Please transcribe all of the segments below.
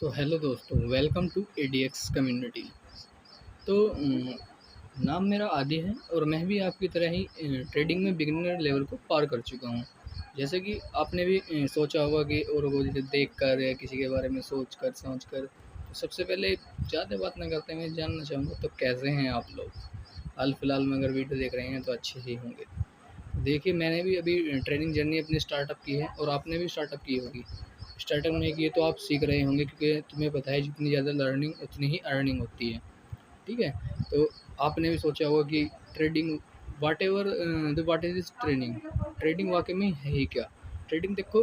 तो हेलो दोस्तों, welcome to ADX community. तो नाम मेरा आदि है और मैं भी आपकी तरह ही ट्रेडिंग में बिगिनर लेवल को पार कर चुका हूँ। जैसे कि आपने भी सोचा होगा कि और को जैसे देख कर या किसी के बारे में सोच कर समझ कर। तो सबसे पहले ज़्यादा बात ना करते मैं जानना चाहूँगा, तो कैसे हैं आप लोग? हाल फिलहाल में अगर वीडियो देख रहे हैं तो अच्छे ही होंगे। देखिए, मैंने भी अभी ट्रेनिंग जर्नी अपनी स्टार्टअप की है और आपने भी स्टार्टअप की होगी। स्टार्टअप नहीं किए तो आप सीख रहे होंगे, क्योंकि तुम्हें पता है जितनी ज़्यादा लर्निंग उतनी ही अर्निंग होती है। ठीक है? तो आपने भी सोचा होगा कि trading whatever what is this trading? Trading वाक़ई में है ही क्या? ट्रेडिंग देखो,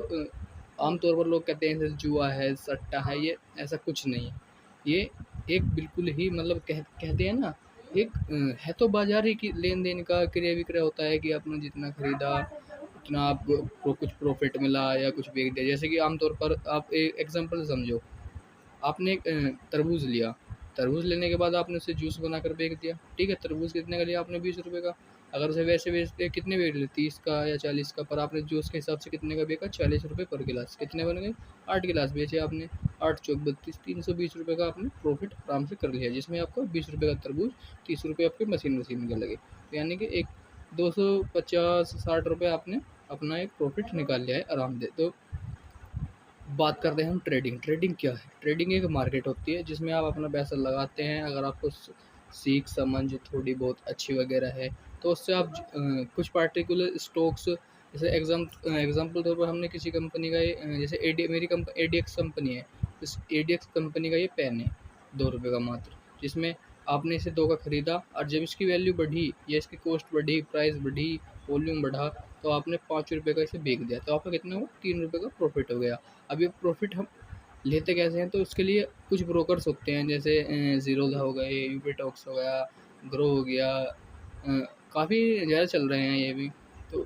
आमतौर पर लोग कहते हैं जैसे जुआ है, सट्टा है, ये ऐसा कुछ नहीं है। ये एक बिल्कुल ही मतलब कहते हैं ना, एक है तो बाज़ार ही की लेन-देन का क्रय-विक्रय होता है कि आपने जितना खरीदा उतना आपको कुछ प्रॉफ़िट मिला या कुछ बेच दिया। जैसे कि आमतौर पर आप एग्ज़ाम्पल समझो, आपने एक तरबूज़ लिया, तरबूज़ लेने के बाद आपने उसे जूस बनाकर बेच दिया, ठीक है? तरबूज़ कितने का लिया आपने? ₹20 का। अगर उसे वैसे बेचते कितने बेच रहे? 30 का या 40 का, पर आपने जूस के हिसाब से कितने का बेचा? ₹40 पर गिलास। कितने बन गए? 8 गिलास बेचे आपने। 8 चौक 32, ₹320 का आपने प्रॉफ़िट आराम से कर लिया, जिसमें आपको ₹20 का तरबूज़, ₹30 आपके मशीन के लगे। तो यानी कि एक 250-60 आपने अपना एक प्रॉफ़िट निकाल लिया है आराम से। तो बात करते हैं हम ट्रेडिंग। ट्रेडिंग क्या है? ट्रेडिंग एक मार्केट होती है जिसमें आप अपना पैसा लगाते हैं। अगर आपको सीख समझ थोड़ी बहुत अच्छी वगैरह है तो उससे आप कुछ पार्टिकुलर स्टॉक्स, जैसे एग्जांपल तौर पर हमने किसी कंपनी का जैसे मेरी एडीएक्स कंपनी है। इस एडीएक्स कंपनी का ये पेन है ₹2 का मात्र, जिसमें आपने इसे 2 का खरीदा और जब इसकी वैल्यू बढ़ी या इसकी कॉस्ट बढ़ी, प्राइस बढ़ी, वॉल्यूम बढ़ा, तो आपने ₹5 का इसे बेच दिया, तो आपका कितना हुआ? ₹3 का प्रॉफिट हो गया। अब ये प्रॉफ़िट हम लेते कैसे हैं? तो उसके लिए कुछ ब्रोकर्स होते हैं, जैसे ज़ीरोधा हो गए, यूबीटॉक्स हो गया, ग्रो हो गया, काफ़ी ज़्यादा चल रहे हैं ये भी। तो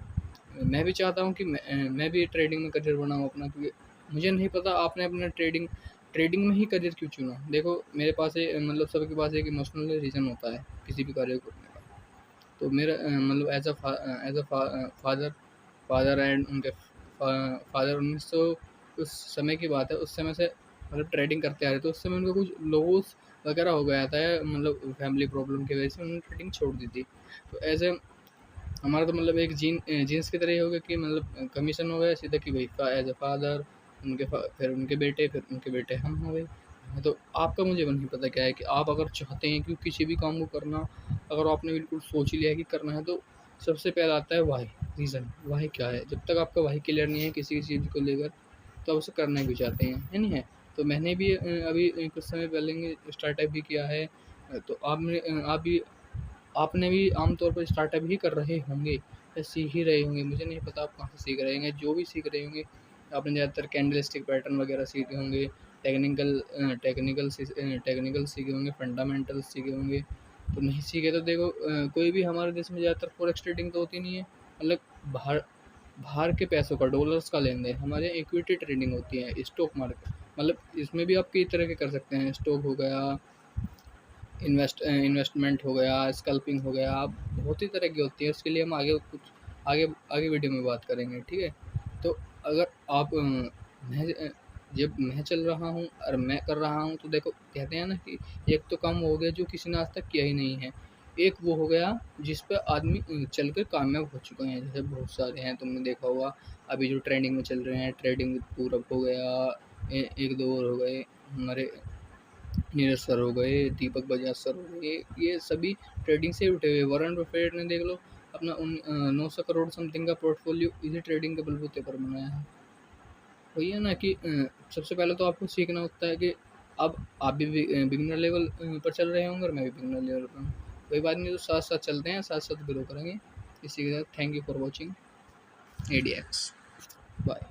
मैं भी चाहता हूँ कि मैं भी ट्रेडिंग में करियर बनाऊँ अपना, क्योंकि मुझे नहीं पता आपने अपना ट्रेडिंग ट्रेडिंग में ही करियर क्यों चुना? देखो, मेरे पास मतलब सबके पास एक इमोशनल रीज़न होता है किसी भी कार्य को करने का। तो मेरा मतलब as a father father and उनके फादर 1900 उस समय की बात है, उस समय से मतलब ट्रेडिंग करते आ रहे थे। उस समय उनको कुछ लॉस वगैरह हो गया था, मतलब फैमिली प्रॉब्लम की वजह से उन्होंने ट्रेडिंग छोड़ दी थी। तो ऐसे हमारा तो मतलब एक जीन्स की तरह ही हो गया कि मतलब कमीशन हो गया सीधा कि भाई एज अ फादर, फिर उनके बेटे, फिर उनके बेटे हम हो गए। तो आपका मुझे नहीं पता क्या है कि आप अगर चाहते हैं कि किसी भी काम को करना, अगर आपने बिल्कुल सोच ही लिया है कि करना है, तो सबसे पहला आता है वाई, रीज़न। वाई क्या है? जब तक आपका वाई क्लियर नहीं है किसी चीज़ को लेकर, तो आप उसे करना क्यों चाहते हैं, है नहीं है? तो मैंने भी अभी कुछ समय पहले स्टार्टअप भी किया है। तो आपने भी आमतौर पर स्टार्टअप ही कर रहे होंगे या सीख ही रहे होंगे। मुझे नहीं पता आप कहाँ से सीख रहे होंगे। जो भी सीख रहे होंगे, आपने ज़्यादातर कैंडल स्टिक पैटर्न वगैरह सीखे होंगे, टेक्निकल सीखे होंगे, फंडामेंटल सीखे होंगे। तो नहीं सीखे तो देखो, कोई भी हमारे देश में ज़्यादातर फॉरेक्स ट्रेडिंग तो होती नहीं है। मतलब बाहर बाहर के पैसों का, डॉलर्स का लेन देन। हमारे यहाँ इक्विटी ट्रेडिंग होती है, स्टॉक मार्केट। मतलब इसमें भी आप कई तरह के कर सकते हैं। स्टॉक हो गया, इन्वेस्टमेंट हो गया, स्कल्पिंग हो गया, बहुत ही तरह की होती है। उसके लिए हम आगे आगे वीडियो में बात करेंगे, ठीक है? तो अगर आप जब मैं चल रहा हूँ और मैं कर रहा हूँ, तो देखो, कहते हैं ना कि एक तो काम हो गया जो किसी ने आज तक किया ही नहीं है। एक वो हो गया जिस पे आदमी चल कर कामयाब हो चुके हैं, जैसे बहुत सारे हैं, तुमने देखा होगा। अभी जो ट्रेंडिंग में चल रहे हैं, ट्रेडिंग विद पूरब हो गया, एक दो और हो गए, हमारे नीरज सर हो गए, दीपक बजाज सर हो गए, ये सभी ट्रेडिंग से उठे हुए। वॉरेन बफेट ने देख लो अपना 900 करोड़ समथिंग का पोर्टफोलियो इसी ट्रेडिंग के बलबूते पर बनाया है। वही है ना कि सबसे पहले तो आपको सीखना होता है कि अब आप भी बिगिनर लेवल पर चल रहे होंगे और मैं भी बिगिनर लेवल पर हूँ। कोई बात नहीं, तो साथ साथ चलते हैं, साथ साथ ग्रो करेंगे। इसी के साथ thank you for watching ADX. Bye.